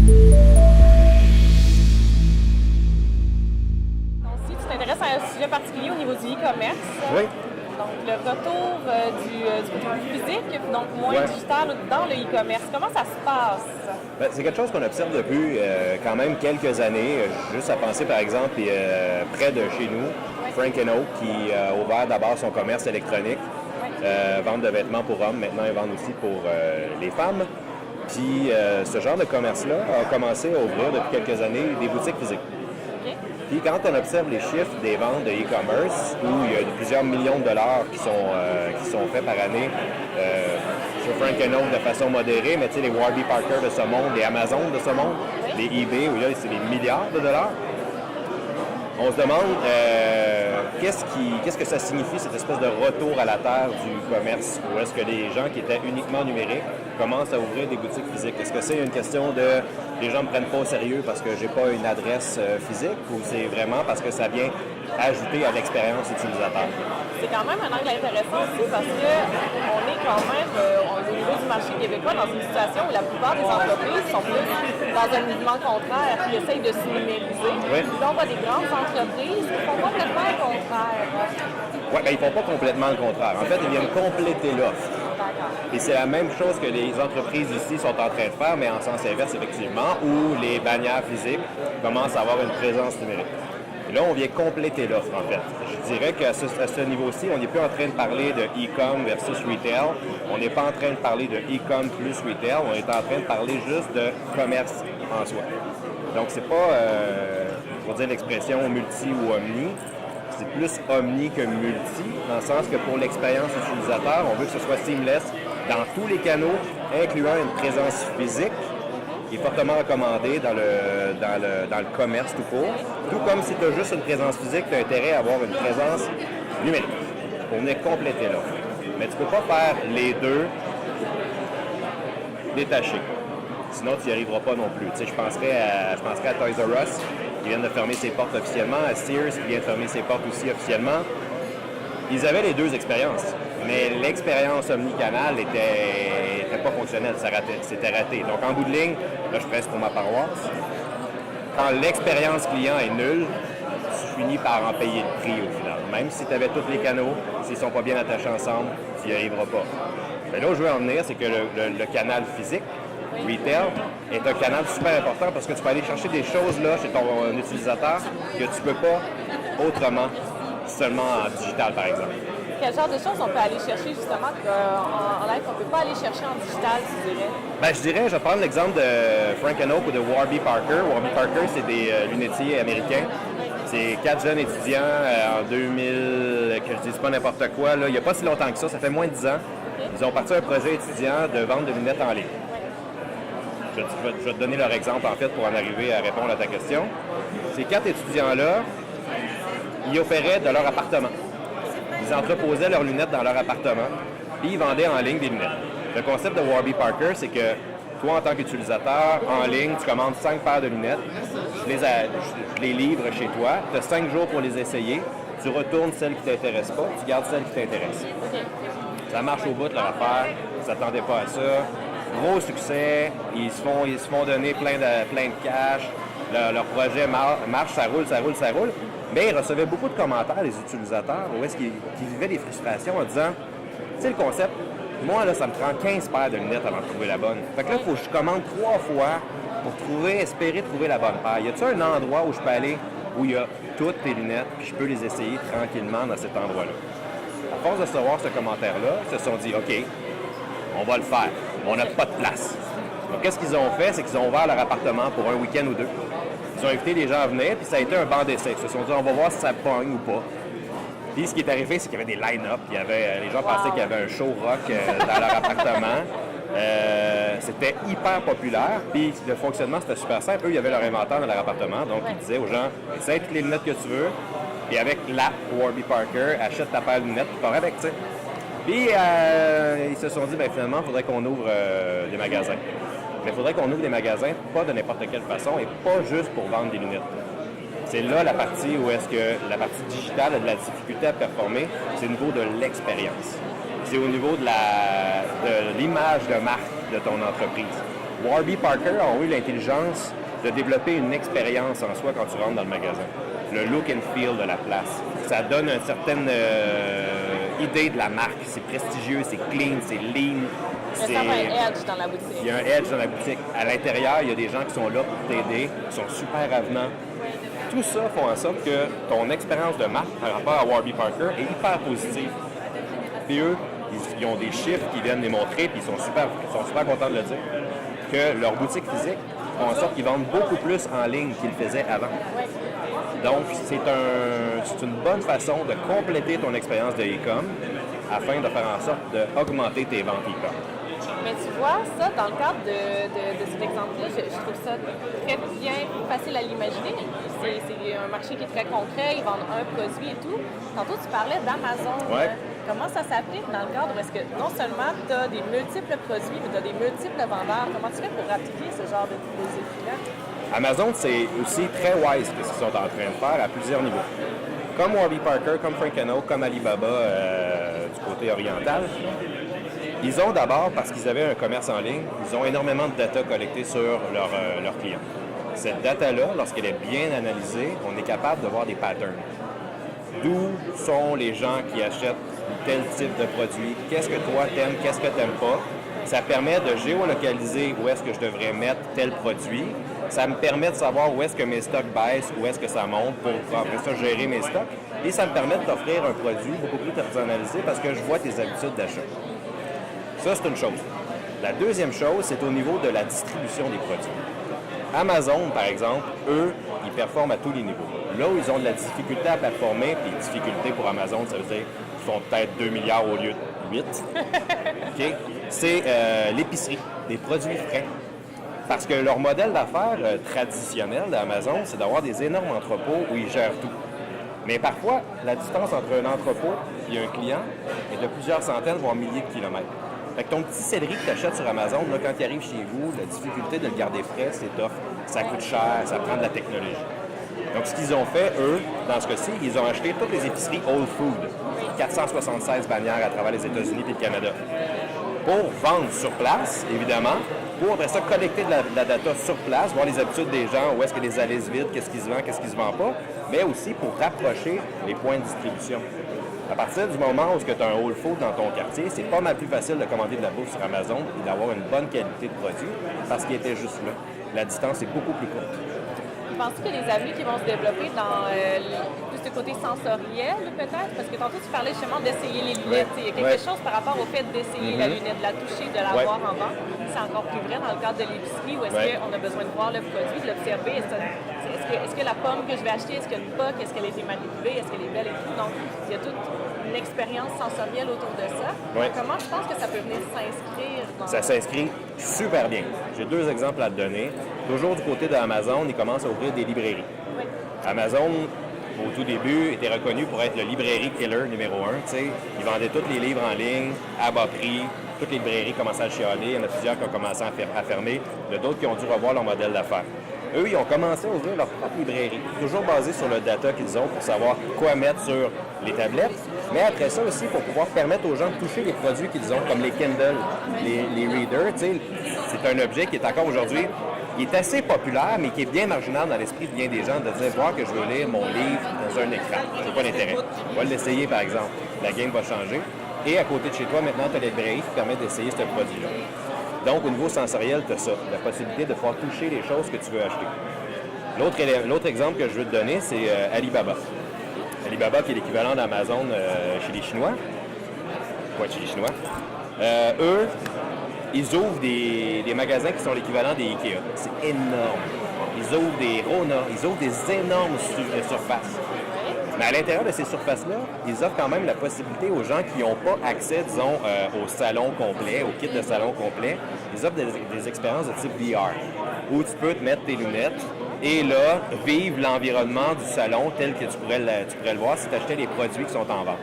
Si tu t'intéresses à un sujet particulier au niveau du e-commerce, Oui. donc le retour du côté plus physique, donc moins Ouais. digital dans le e-commerce, comment ça se passe? Ben, c'est quelque chose qu'on observe depuis quand même quelques années. Juste à penser, par exemple, près de chez nous, Frank Oak, qui a ouvert d'abord son commerce électronique, vente de vêtements pour hommes. Maintenant, ils vendent aussi pour les femmes. Puis ce genre de commerce-là a commencé à ouvrir depuis quelques années des boutiques physiques. OK. Puis quand on observe les chiffres des ventes de e-commerce, où il y a plusieurs millions de dollars qui sont faits par année sur Frank Oak de façon modérée, mais tu sais, les Warby Parker de ce monde, les Amazon de ce monde, les eBay, où là, c'est des milliards de dollars. On se demande qu'est-ce que ça signifie, cette espèce de retour à la terre du commerce, ou est-ce que les gens qui étaient uniquement numériques commencent à ouvrir des boutiques physiques? Est-ce que c'est une question de les gens ne me prennent pas au sérieux parce que j'ai pas une adresse physique, ou c'est vraiment parce que ça vient ajouter à l'expérience utilisateur? C'est quand même un angle intéressant aussi parce qu'on est quand même, au niveau du marché québécois, dans une situation où la plupart des entreprises sont plus dans un mouvement contraire qui essayent de se numériser. Oui. Puis là, on voit des grandes entreprises qui font complètement le contraire. Oui, bien, ils ne font pas complètement le contraire. En fait, ils viennent compléter l'offre. D'accord. Et c'est la même chose que les entreprises ici sont en train de faire, mais en sens inverse, effectivement, où les bannières physiques commencent à avoir une présence numérique. Et là, on vient compléter l'offre, en fait. Je dirais qu'à ce niveau-ci, on n'est plus en train de parler de e-com versus retail. On n'est pas en train de parler de e-com plus retail. On est en train de parler juste de commerce en soi. Donc, c'est pas, pour dire l'expression multi ou omni, c'est plus omni que multi, dans le sens que pour l'expérience utilisateur, on veut que ce soit seamless dans tous les canaux, incluant une présence physique, qui est fortement recommandée dans le commerce tout court. Tout comme si tu as juste une présence physique, tu as intérêt à avoir une présence numérique pour venir compléter l'offre. Mais tu ne peux pas faire les deux détachés. Sinon, tu n'y arriveras pas non plus. Tu sais, je penserais à Toys R Us, qui vient de fermer ses portes officiellement, à Sears, qui vient de fermer ses portes aussi officiellement. Ils avaient les deux expériences, mais l'expérience omnicanal était pas fonctionnelle, c'était raté. Donc, en bout de ligne, là, je presse pour ma paroisse. Quand l'expérience client est nulle, tu finis par en payer le prix au final. Même si tu avais tous les canaux, s'ils ne sont pas bien attachés ensemble, tu n'y arriveras pas. Mais là où je veux en venir, c'est que le canal physique, retail, est un canal super important parce que tu peux aller chercher des choses là chez ton utilisateur que tu ne peux pas autrement, seulement en digital par exemple. Quel genre de choses on peut aller chercher justement en live qu'on ne peut pas aller chercher en digital, tu dirais? Ben, je dirais, je vais prendre l'exemple de Frank Oak ou de Warby Parker. Warby Parker, c'est des lunetiers américains. C'est 4 jeunes étudiants en 2000, que je dise pas n'importe quoi. Là. Il n'y a pas si longtemps que ça fait moins de 10 ans. Ils ont parti un projet étudiant de vente de lunettes en ligne. Je vais te donner leur exemple, en fait, pour en arriver à répondre à ta question. Ces 4 étudiants-là, ils opéraient de leur appartement. Ils entreposaient leurs lunettes dans leur appartement, puis ils vendaient en ligne des lunettes. Le concept de Warby Parker, c'est que toi, en tant qu'utilisateur, en ligne, tu commandes 5 paires de lunettes, je les livre chez toi, tu as 5 jours pour les essayer, tu retournes celles qui ne t'intéressent pas, tu gardes celles qui t'intéressent. Ça marche au bout de leur affaire, ils ne s'attendaient pas à ça. Gros succès, ils se font donner plein de cash, leur projet marche, ça roule. Mais ils recevaient beaucoup de commentaires, les utilisateurs, où est-ce qu'ils vivaient des frustrations en disant, tu sais le concept, moi là, ça me prend 15 paires de lunettes avant de trouver la bonne. Fait que là, il faut que je commande 3 fois pour espérer trouver la bonne paire. Y a-t-il un endroit où je peux aller où il y a toutes tes lunettes, puis je peux les essayer tranquillement dans cet endroit-là? À force de recevoir ce commentaire-là, ils se sont dit, OK, on va le faire. On n'a pas de place. Donc, qu'est-ce qu'ils ont fait? C'est qu'ils ont ouvert leur appartement pour un week-end ou 2. Ils ont invité les gens à venir, puis ça a été un banc d'essai. Ils se sont dit, on va voir si ça pogne ou pas. Puis, ce qui est arrivé, c'est qu'il y avait des line-up. Les gens pensaient qu'il y avait un show rock dans leur appartement. C'était hyper populaire. Puis, le fonctionnement, c'était super simple. Eux, il y avait leur inventaire dans leur appartement. Donc, ils disaient aux gens, essaye toutes les lunettes que tu veux. Puis, avec l'app Warby Parker, achète ta paire de lunettes, puis pars avec, tu sais. Puis, ils se sont dit, bien, finalement, il faudrait qu'on ouvre des magasins. Mais il faudrait qu'on ouvre des magasins, pas de n'importe quelle façon, et pas juste pour vendre des lunettes. C'est là la partie où est-ce que la partie digitale a de la difficulté à performer, c'est au niveau de l'expérience. C'est au niveau de l'image de marque de ton entreprise. Warby Parker ont eu l'intelligence de développer une expérience en soi quand tu rentres dans le magasin. Le look and feel de la place. Ça donne une certaine idée de la marque. C'est prestigieux, c'est clean, c'est lean. Il y a un edge dans la boutique. Il y a un edge dans la boutique. À l'intérieur, il y a des gens qui sont là pour t'aider, qui sont super avenants. Tout ça fait en sorte que ton expérience de marque par rapport à Warby Parker est hyper positive. Puis eux, ils ont des chiffres qui viennent les montrer, puis ils sont super contents de le dire, que leur boutique physique font en sorte qu'ils vendent beaucoup plus en ligne qu'ils le faisaient avant. Donc, c'est une bonne façon de compléter ton expérience de e-com afin de faire en sorte d'augmenter tes ventes e-com. Mais tu vois, ça, dans le cadre de cet exemple-là, je trouve ça très bien, facile à l'imaginer. C'est un marché qui est très concret, ils vendent un produit et tout. Tantôt, tu parlais d'Amazon. Ouais. Comment ça s'applique dans le cadre où est-ce que non seulement tu as des multiples produits, mais tu as des multiples vendeurs? Comment tu fais pour appliquer ce genre de philosophie-là? Amazon, c'est aussi très wise ce qu'ils sont en train de faire à plusieurs niveaux. Comme Warby Parker, comme Frank & Oak, comme Alibaba du côté oriental, ils ont d'abord, parce qu'ils avaient un commerce en ligne, ils ont énormément de data collectée sur leurs clients. Cette data-là, lorsqu'elle est bien analysée, on est capable de voir des patterns. D'où sont les gens qui achètent tel type de produit, qu'est-ce que toi t'aimes, qu'est-ce que t'aimes pas. Ça permet de géolocaliser où est-ce que je devrais mettre tel produit. Ça me permet de savoir où est-ce que mes stocks baissent, où est-ce que ça monte pour après ça gérer mes stocks. Et ça me permet de t'offrir un produit beaucoup plus personnalisé parce que je vois tes habitudes d'achat. Ça, c'est une chose. La deuxième chose, c'est au niveau de la distribution des produits. Amazon, par exemple, eux, ils performent à tous les niveaux. Là où ils ont de la difficulté à performer, puis difficulté pour Amazon, ça veut dire qu'ils font peut-être 2 milliards au lieu de 8, okay? C'est l'épicerie, des produits frais. Parce que leur modèle d'affaires traditionnel d'Amazon, c'est d'avoir des énormes entrepôts où ils gèrent tout. Mais parfois, la distance entre un entrepôt et un client est de plusieurs centaines, voire milliers de kilomètres. Fait que ton petit céleri que tu achètes sur Amazon, là, quand il arrive chez vous, la difficulté de le garder frais, c'est tough. Ça coûte cher, ça prend de la technologie. Donc, ce qu'ils ont fait, eux, dans ce cas-ci, ils ont acheté toutes les épiceries Whole Food, 476 bannières à travers les États-Unis et le Canada, pour vendre sur place, évidemment, pour après ça collecter de la data sur place, voir les habitudes des gens, où est-ce que les allées se vident, qu'est-ce qui se vend, qu'est-ce qui se vend pas, mais aussi pour rapprocher les points de distribution. À partir du moment où tu as un Whole Food dans ton quartier, c'est pas mal plus facile de commander de la bouffe sur Amazon et d'avoir une bonne qualité de produit parce qu'il était juste là. La distance est beaucoup plus courte. Penses-tu que les amis qui vont se développer dans plus ce côté sensoriel, peut-être? Parce que tantôt, tu parlais justement d'essayer les lunettes. Il y a quelque chose par rapport au fait d'essayer la lunette, de la toucher, de la voir en vente. C'est encore plus vrai dans le cadre de l'épicerie où est-ce qu'on a besoin de voir le produit, de l'observer. Est-ce que la pomme que je vais acheter, est-ce qu'il y a une poque, est-ce qu'elle a été manipulée, est-ce qu'elle est belle et tout? Donc, il y a toute une expérience sensorielle autour de ça. Comment je pense que ça peut venir s'inscrire dans... Ça s'inscrit super bien. J'ai 2 exemples à te donner. Toujours du côté d'Amazon, ils commencent à ouvrir des librairies. Amazon, au tout début, était reconnu pour être le librairie killer numéro 1. Ils vendaient tous les livres en ligne, à bas prix. Toutes les librairies commençaient à chialer. Il y en a plusieurs qui ont commencé à fermer. Il y en a d'autres qui ont dû revoir leur modèle d'affaires. Eux, ils ont commencé à ouvrir leur propre librairie, toujours basée sur le data qu'ils ont pour savoir quoi mettre sur les tablettes, mais après ça aussi pour pouvoir permettre aux gens de toucher les produits qu'ils ont, comme les Kindle, les readers. C'est un objet qui est encore aujourd'hui, il est assez populaire, mais qui est bien marginal dans l'esprit de bien des gens, de dire voir que je veux lire mon livre dans un écran. Je n'ai pas d'intérêt. On va l'essayer, par exemple. La game va changer. Et à côté de chez toi, maintenant, tu as les librairies qui permettent d'essayer ce produit-là. Donc, au niveau sensoriel, tu as ça, la possibilité de pouvoir toucher les choses que tu veux acheter. L'autre exemple que je veux te donner, c'est Alibaba. Alibaba, qui est l'équivalent d'Amazon chez les Chinois. Ouais, chez les Chinois. Eux, ils ouvrent des magasins qui sont l'équivalent des Ikea. C'est énorme. Ils ouvrent des Rona, ils ouvrent des énormes surfaces. Mais à l'intérieur de ces surfaces-là, ils offrent quand même la possibilité aux gens qui n'ont pas accès, disons, au salon complet, au kit de salon complet, ils offrent des expériences de type VR, où tu peux te mettre tes lunettes et là, vivre l'environnement du salon tel que tu pourrais le voir si tu achetais les produits qui sont en vente.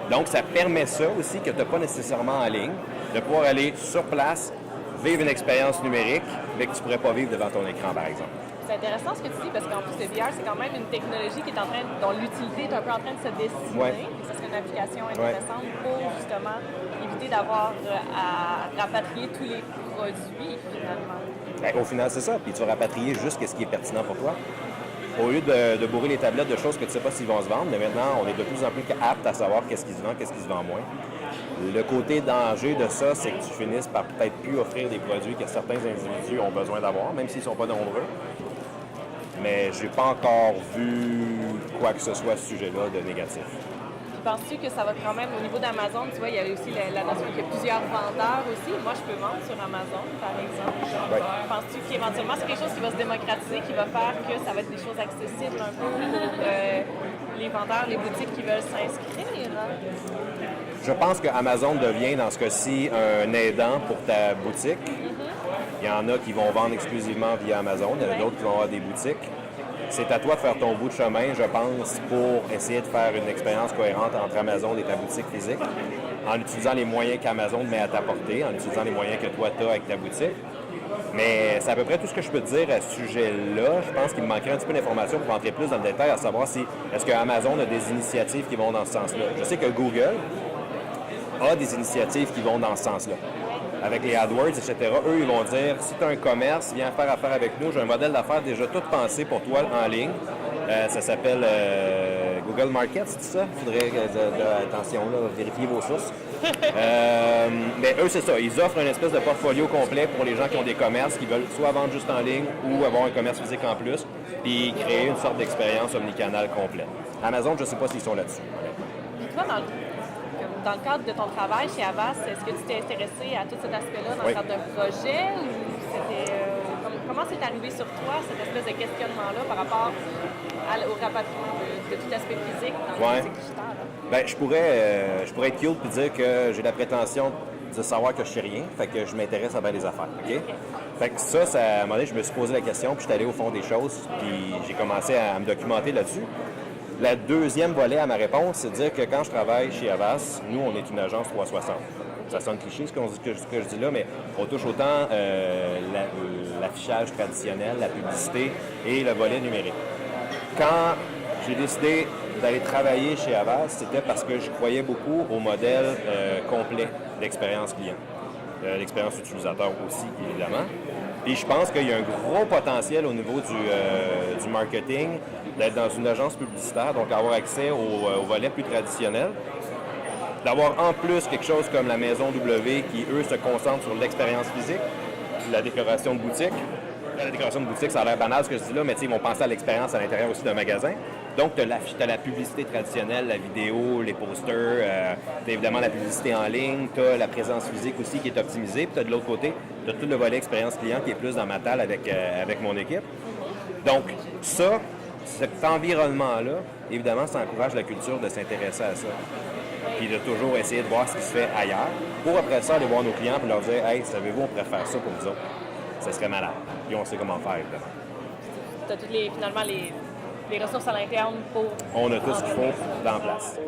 Donc, ça permet ça aussi que tu n'as pas nécessairement en ligne, de pouvoir aller sur place, vivre une expérience numérique, mais que tu ne pourrais pas vivre devant ton écran, par exemple. C'est intéressant ce que tu dis parce qu'en plus le VR, c'est quand même une technologie qui est dont l'utilité est un peu en train de se dessiner. Et ça serait une application intéressante pour justement éviter d'avoir à rapatrier tous les produits finalement. Ben, au final, c'est ça. Puis tu vas rapatrier juste ce qui est pertinent pour toi. Au lieu de bourrer les tablettes de choses que tu ne sais pas s'ils vont se vendre, mais maintenant, on est de plus en plus apte à savoir qu'est-ce qui se vend, qu'est-ce qui se vend moins. Le côté danger de ça, c'est que tu finisses par peut-être plus offrir des produits que certains individus ont besoin d'avoir, même s'ils ne sont pas nombreux. Mais j'ai pas encore vu quoi que ce soit à ce sujet-là de négatif. Penses-tu que ça va quand même, au niveau d'Amazon, tu vois, il y a aussi la notion qu'il y a plusieurs vendeurs aussi. Moi, je peux vendre sur Amazon, par exemple. Ouais. Penses-tu qu'éventuellement, c'est quelque chose qui va se démocratiser, qui va faire que ça va être des choses accessibles un peu pour les vendeurs, les boutiques qui veulent s'inscrire? Je pense que Amazon devient, dans ce cas-ci, un aidant pour ta boutique. Il y en a qui vont vendre exclusivement via Amazon. Il y en a d'autres qui vont avoir des boutiques. C'est à toi de faire ton bout de chemin, je pense, pour essayer de faire une expérience cohérente entre Amazon et ta boutique physique, en utilisant les moyens qu'Amazon met à ta portée, en utilisant les moyens que toi, tu as avec ta boutique. Mais c'est à peu près tout ce que je peux te dire à ce sujet-là. Je pense qu'il me manquerait un petit peu d'informations pour rentrer plus dans le détail, à savoir si est-ce que Amazon a des initiatives qui vont dans ce sens-là. Je sais que Google a des initiatives qui vont dans ce sens-là. Avec les AdWords, etc., eux, ils vont dire, si tu as un commerce, viens faire affaire avec nous. J'ai un modèle d'affaires déjà tout pensé pour toi en ligne. Ça s'appelle Google Market, c'est ça? Il faudrait, attention, là, vérifier vos sources. Mais eux, c'est ça. Ils offrent une espèce de portfolio complet pour les gens qui ont des commerces, qui veulent soit vendre juste en ligne ou avoir un commerce physique en plus, puis créer une sorte d'expérience omnicanale complète. Amazon, je ne sais pas s'ils sont là-dessus. Puis toi, dans le cadre de ton travail chez Havas, est-ce que tu t'es intéressé à tout cet aspect-là dans le cadre d'un projet ou c'était, comment c'est arrivé sur toi, cette espèce de questionnement-là par rapport au rapatriement de tout aspect physique dans la musique digitale? Bien, je pourrais être cute et dire que j'ai la prétention de savoir que je sais rien, fait que je m'intéresse à bien des affaires, OK? Fait que ça, à un moment donné, je me suis posé la question, puis je suis allé au fond des choses, puis j'ai commencé à me documenter là-dessus. La deuxième volet à ma réponse, c'est de dire que quand je travaille chez Havas, nous, on est une agence 360. Ça sonne cliché ce que je dis là, mais on touche autant l'affichage traditionnel, la publicité et le volet numérique. Quand j'ai décidé d'aller travailler chez Havas, c'était parce que je croyais beaucoup au modèle complet d'expérience client. L'expérience utilisateur aussi, évidemment. Et je pense qu'il y a un gros potentiel au niveau du marketing d'être dans une agence publicitaire, donc avoir accès au volet plus traditionnel. D'avoir en plus quelque chose comme la Maison W qui, eux, se concentrent sur l'expérience physique, la décoration de boutique. La décoration de boutique, ça a l'air banal ce que je dis là, mais ils vont penser à l'expérience à l'intérieur aussi d'un magasin. Donc, tu as la publicité traditionnelle, la vidéo, les posters, tu as évidemment la publicité en ligne, tu as la présence physique aussi qui est optimisée, puis tu as de l'autre côté, tu as tout le volet expérience client qui est plus dans ma talle avec mon équipe. Donc, ça, cet environnement-là, évidemment, ça encourage la culture de s'intéresser à ça. Puis de toujours essayer de voir ce qui se fait ailleurs, pour après ça aller voir nos clients et leur dire « Hey, savez-vous, on pourrait faire ça pour vous autres. » Ça serait malade. Puis on sait comment faire, évidemment. Tu as toutes finalement les ressources à l'interne pour... On a tout ce qu'il faut dans la place.